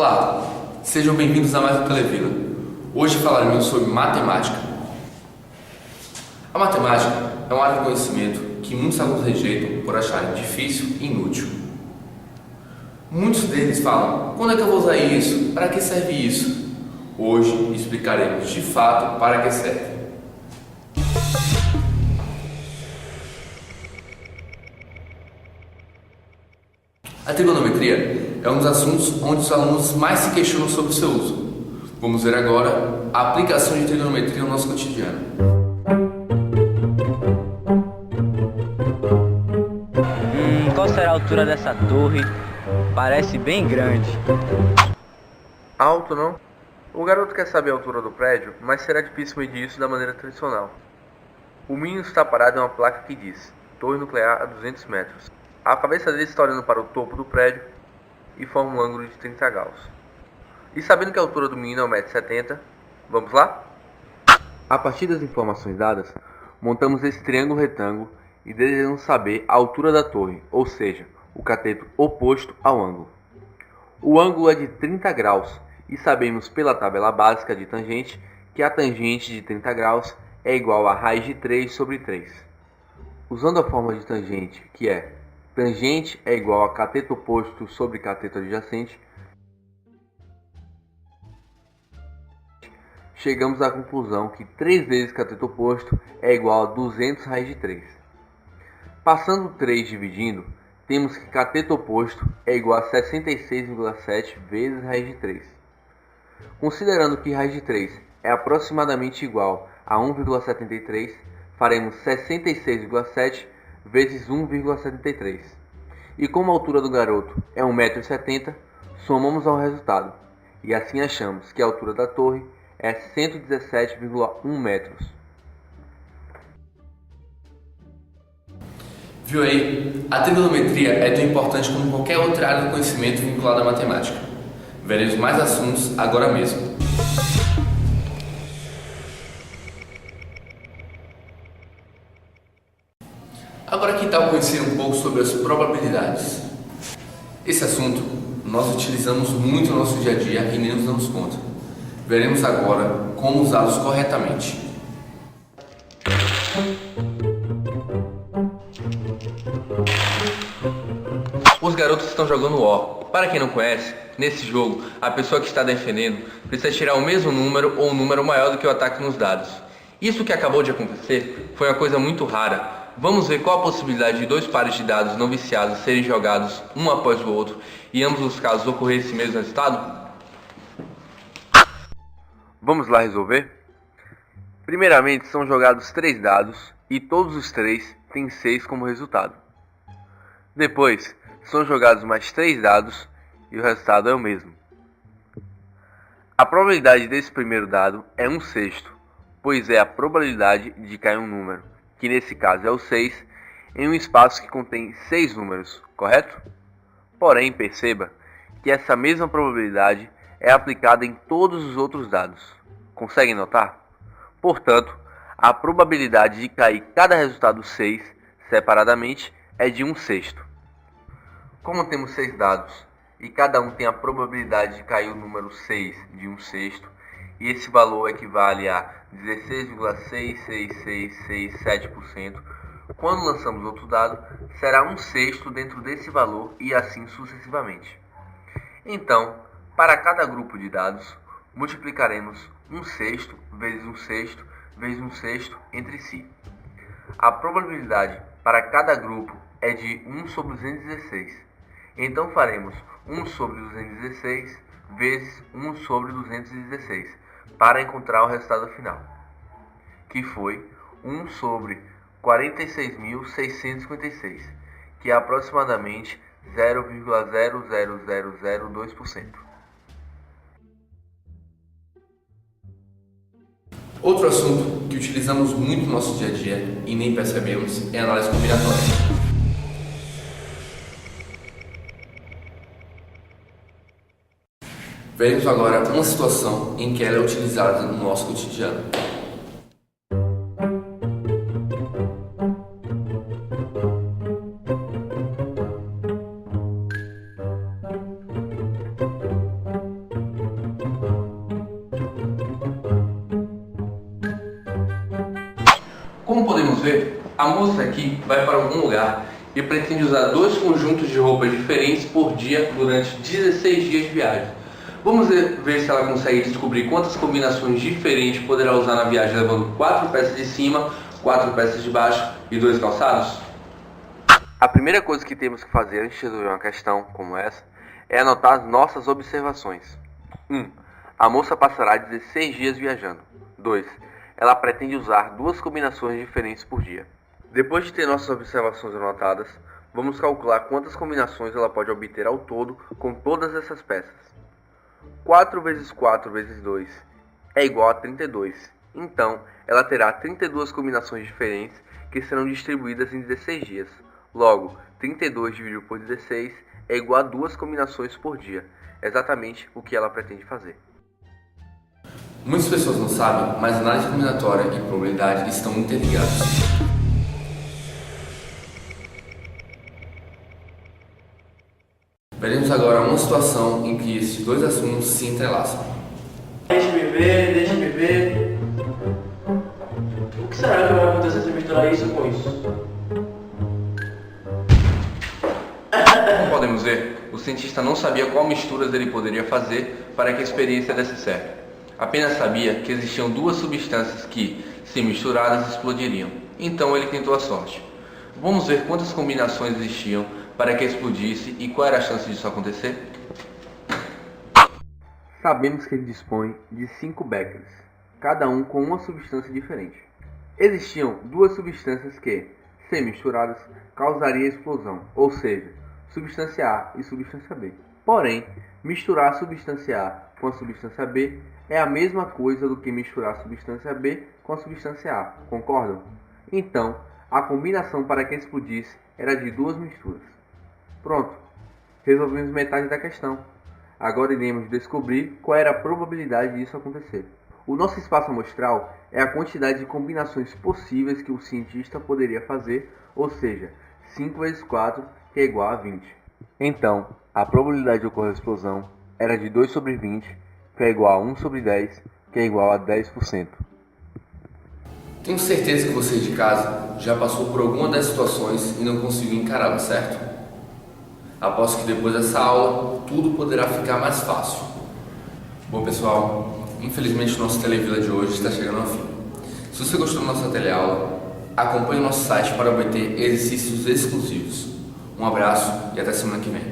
Olá, sejam bem-vindos a mais um Televila. Hoje falaremos sobre matemática. A matemática é uma área de conhecimento que muitos alunos rejeitam por acharem difícil e inútil. Muitos deles falam: quando é que eu vou usar isso? Para que serve isso? Hoje explicaremos de fato para que serve. A trigonometria é um dos assuntos onde os alunos mais se questionam sobre o seu uso. Vamos ver agora a aplicação de trigonometria no nosso cotidiano. Qual será a altura dessa torre? Parece bem grande. Alto, não? O garoto quer saber a altura do prédio, mas será difícil medir isso da maneira tradicional. O menino está parado em uma placa que diz: torre nuclear a 200 metros. A cabeça dele está olhando para o topo do prédio e forma um ângulo de 30 graus. E sabendo que a altura do menino é 1,70 m, vamos lá? A partir das informações dadas, montamos esse triângulo retângulo e desejamos saber a altura da torre, ou seja, o cateto oposto ao ângulo. O ângulo é de 30 graus e sabemos pela tabela básica de tangente que a tangente de 30 graus é igual a raiz de 3 sobre 3. Usando a fórmula de tangente, que é tangente é igual a cateto oposto sobre cateto adjacente, chegamos à conclusão que 3 vezes cateto oposto é igual a 200 raiz de 3. Passando 3 dividindo, temos que cateto oposto é igual a 66,7 vezes raiz de 3. Considerando que raiz de 3 é aproximadamente igual a 1,73, faremos 66,7 vezes 1,73. E como a altura do garoto é 1,70 m, somamos ao resultado. E assim achamos que a altura da torre é 117,1 metros. Viu aí? A trigonometria é tão importante como qualquer outra área do conhecimento vinculada à matemática. Veremos mais assuntos agora mesmo. Agora que tal conhecer um pouco sobre as probabilidades? Esse assunto nós utilizamos muito no nosso dia a dia e nem nos damos conta. Veremos agora como usá-los corretamente. Os garotos estão jogando O. Para quem não conhece, nesse jogo, a pessoa que está defendendo precisa tirar o mesmo número ou um número maior do que o ataque nos dados. Isso que acabou de acontecer foi uma coisa muito rara. Vamos ver qual a possibilidade de 2 pares de dados não viciados serem jogados um após o outro e em ambos os casos ocorrer esse mesmo resultado? Vamos lá resolver? Primeiramente são jogados 3 dados e todos os 3 têm 6 como resultado. Depois são jogados mais 3 dados e o resultado é o mesmo. A probabilidade desse primeiro dado é 1/6, pois é a probabilidade de cair um número, que nesse caso é o 6, em um espaço que contém 6 números, correto? Porém, perceba que essa mesma probabilidade é aplicada em todos os outros dados. Conseguem notar? Portanto, a probabilidade de cair cada resultado 6 separadamente é de 1/6. Como temos 6 dados e cada um tem a probabilidade de cair o número 6 de 1/6, e esse valor equivale a 16,66667%, quando lançamos outro dado, será 1/6 dentro desse valor e assim sucessivamente. Então, para cada grupo de dados, multiplicaremos 1/6 vezes 1/6 vezes 1/6 entre si. A probabilidade para cada grupo é de 1 sobre 216. Então faremos 1 sobre 216 vezes 1 sobre 216 para encontrar o resultado final, que foi 1 sobre 46.656, que é aproximadamente 0,00002%. Outro assunto que utilizamos muito no nosso dia a dia e nem percebemos é a análise combinatória. Veremos agora uma situação em que ela é utilizada no nosso cotidiano. A moça aqui vai para algum lugar e pretende usar 2 conjuntos de roupas diferentes por dia durante 16 dias de viagem. Vamos ver se ela consegue descobrir quantas combinações diferentes poderá usar na viagem, levando 4 peças de cima, 4 peças de baixo e 2 calçados? A primeira coisa que temos que fazer antes de resolver uma questão como essa é anotar as nossas observações. 1. A moça passará 16 dias viajando. 2. Ela pretende usar 2 combinações diferentes por dia. Depois de ter nossas observações anotadas, vamos calcular quantas combinações ela pode obter ao todo com todas essas peças. 4 vezes 4 vezes 2 é igual a 32. Então, ela terá 32 combinações diferentes que serão distribuídas em 16 dias. Logo, 32 dividido por 16 é igual a 2 combinações por dia. Exatamente o que ela pretende fazer. Muitas pessoas não sabem, mas análise combinatória e probabilidade estão interligados. Veremos agora uma situação em que esses dois assuntos se entrelaçam. Deixa-me ver. O que será que vai acontecer se eu misturar isso com isso? Como podemos ver, o cientista não sabia qual misturas ele poderia fazer para que a experiência desse certo. Apenas sabia que existiam 2 substâncias que, se misturadas, explodiriam. Então ele tentou a sorte. Vamos ver quantas combinações existiam para que explodisse e qual era a chance disso acontecer? Sabemos que ele dispõe de 5 becquerels, cada um com uma substância diferente. Existiam 2 substâncias que, se misturadas, causariam explosão, ou seja, substância A e substância B. Porém, misturar a substância A com a substância B é a mesma coisa do que misturar a substância B com a substância A, concordam? Então, a combinação para que explodisse era de 2 misturas. Pronto, resolvemos metade da questão. Agora iremos descobrir qual era a probabilidade disso acontecer. O nosso espaço amostral é a quantidade de combinações possíveis que o cientista poderia fazer, ou seja, 5 vezes 4, que é igual a 20. Então, a probabilidade de ocorrer a explosão era de 2 sobre 20, que é igual a 1 sobre 10, que é igual a 10%. Tenho certeza que você de casa já passou por alguma das situações e não conseguiu encará-la, certo? Aposto que depois dessa aula, tudo poderá ficar mais fácil. Bom pessoal, infelizmente o nosso Televila de hoje está chegando ao fim. Se você gostou da nossa teleaula, acompanhe o nosso site para obter exercícios exclusivos. Um abraço e até semana que vem.